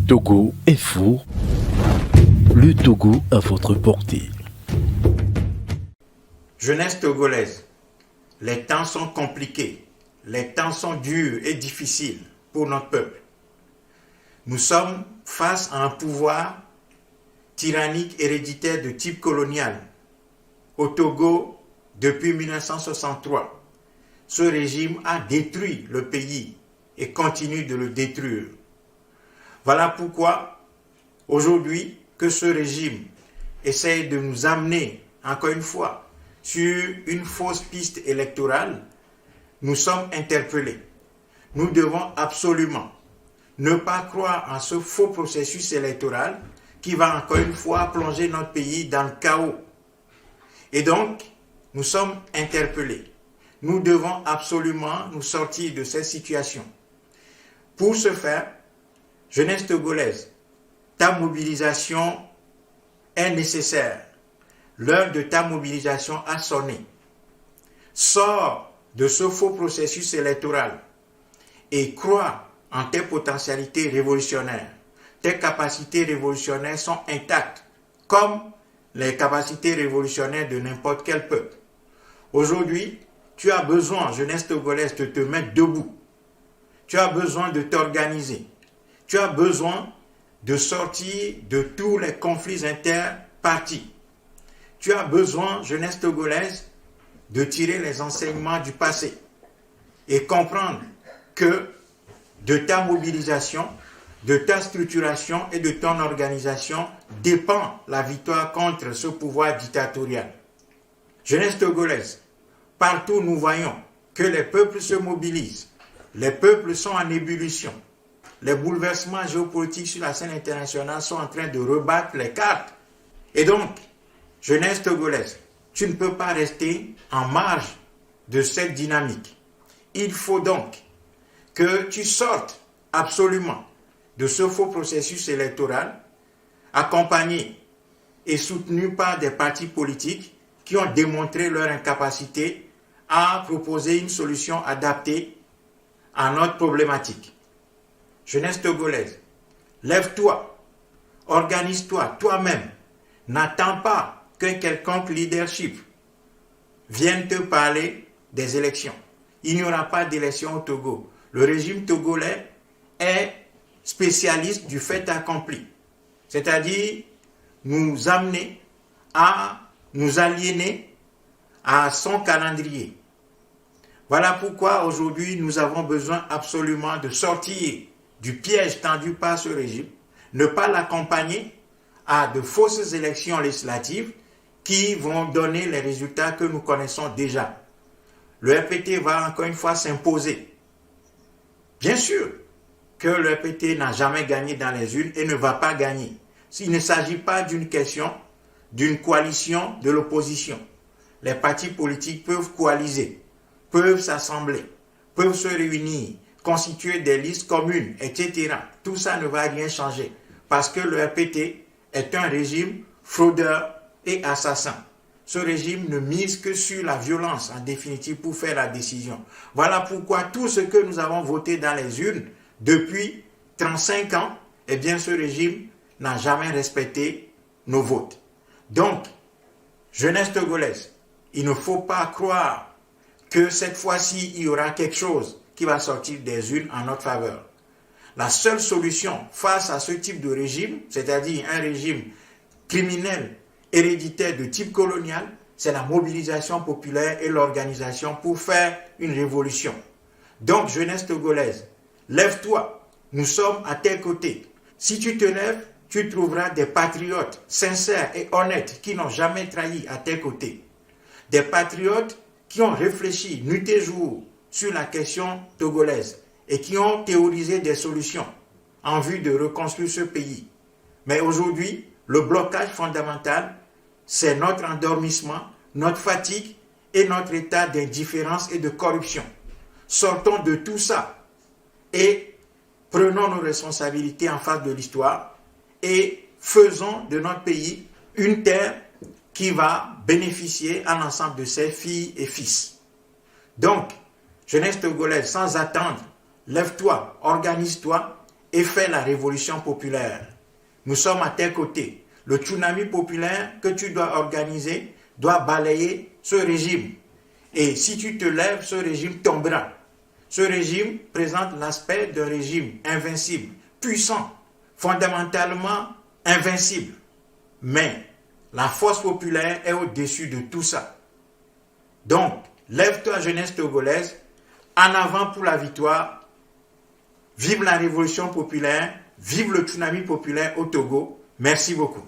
Togo Info, le Togo à votre portée. Jeunesse togolaise, les temps sont compliqués, les temps sont durs et difficiles pour notre peuple. Nous sommes face à un pouvoir tyrannique héréditaire de type colonial au Togo depuis 1963. Ce régime a détruit le pays et continue de le détruire. Voilà pourquoi aujourd'hui que ce régime essaye de nous amener encore une fois sur une fausse piste électorale, nous sommes interpellés. Nous devons absolument ne pas croire en ce faux processus électoral qui va encore une fois plonger notre pays dans le chaos. Et donc, nous sommes interpellés. Nous devons absolument nous sortir de cette situation. Pour ce faire, jeunesse togolaise, ta mobilisation est nécessaire. L'heure de ta mobilisation a sonné. Sors de ce faux processus électoral et crois en tes potentialités révolutionnaires. Tes capacités révolutionnaires sont intactes, comme les capacités révolutionnaires de n'importe quel peuple. Aujourd'hui, tu as besoin, jeunesse togolaise, de te mettre debout. Tu as besoin de t'organiser. Tu as besoin de sortir de tous les conflits interpartis. Tu as besoin, jeunesse togolaise, de tirer les enseignements du passé et comprendre que de ta mobilisation, de ta structuration et de ton organisation dépend la victoire contre ce pouvoir dictatorial. Jeunesse togolaise, partout nous voyons que les peuples se mobilisent, les peuples sont en ébullition, les bouleversements géopolitiques sur la scène internationale sont en train de rebattre les cartes. Et donc, jeunesse togolaise, tu ne peux pas rester en marge de cette dynamique. Il faut donc que tu sortes absolument de ce faux processus électoral, accompagné et soutenu par des partis politiques qui ont démontré leur incapacité à proposer une solution adaptée à notre problématique. Jeunesse togolaise, lève-toi, organise-toi toi-même. N'attends pas qu'un quelconque leadership vienne te parler des élections. Il n'y aura pas d'élections au Togo. Le régime togolais est spécialiste du fait accompli, c'est-à-dire nous amener à nous aliéner à son calendrier. Voilà pourquoi aujourd'hui nous avons besoin absolument de sortir du piège tendu par ce régime, ne pas l'accompagner à de fausses élections législatives qui vont donner les résultats que nous connaissons déjà. Le RPT va encore une fois s'imposer. Bien sûr que le RPT n'a jamais gagné dans les urnes et ne va pas gagner. Il ne s'agit pas d'une question d'une coalition de l'opposition. Les partis politiques peuvent coaliser, peuvent s'assembler, peuvent se réunir, constituer des listes communes, etc. Tout ça ne va rien changer parce que le RPT est un régime fraudeur et assassin. Ce régime ne mise que sur la violence en définitive pour faire la décision. Voilà pourquoi tout ce que nous avons voté dans les urnes depuis 35 ans, eh bien ce régime n'a jamais respecté nos votes. Donc, jeunesse togolaise, il ne faut pas croire que cette fois-ci, il y aura quelque chose qui va sortir des urnes en notre faveur. La seule solution face à ce type de régime, c'est-à-dire un régime criminel, héréditaire de type colonial, c'est la mobilisation populaire et l'organisation pour faire une révolution. Donc, jeunesse togolaise, lève-toi, nous sommes à tes côtés. Si tu te lèves, tu trouveras des patriotes sincères et honnêtes qui n'ont jamais trahi à tes côtés. Des patriotes qui ont réfléchi nuit et jour sur la question togolaise et qui ont théorisé des solutions en vue de reconstruire ce pays. Mais aujourd'hui, le blocage fondamental, c'est notre endormissement, notre fatigue et notre état d'indifférence et de corruption. Sortons de tout ça et prenons nos responsabilités en face de l'histoire et faisons de notre pays une terre qui va bénéficier à l'ensemble de ses filles et fils. Donc, jeunesse togolaise, sans attendre, lève-toi, organise-toi et fais la révolution populaire. Nous sommes à tes côtés. Le tsunami populaire que tu dois organiser doit balayer ce régime. Et si tu te lèves, ce régime tombera. Ce régime présente l'aspect d'un régime invincible, puissant, fondamentalement invincible. Mais la force populaire est au-dessus de tout ça. Donc, lève-toi, jeunesse togolaise, en avant pour la victoire. Vive la révolution populaire, vive le tsunami populaire au Togo. Merci beaucoup.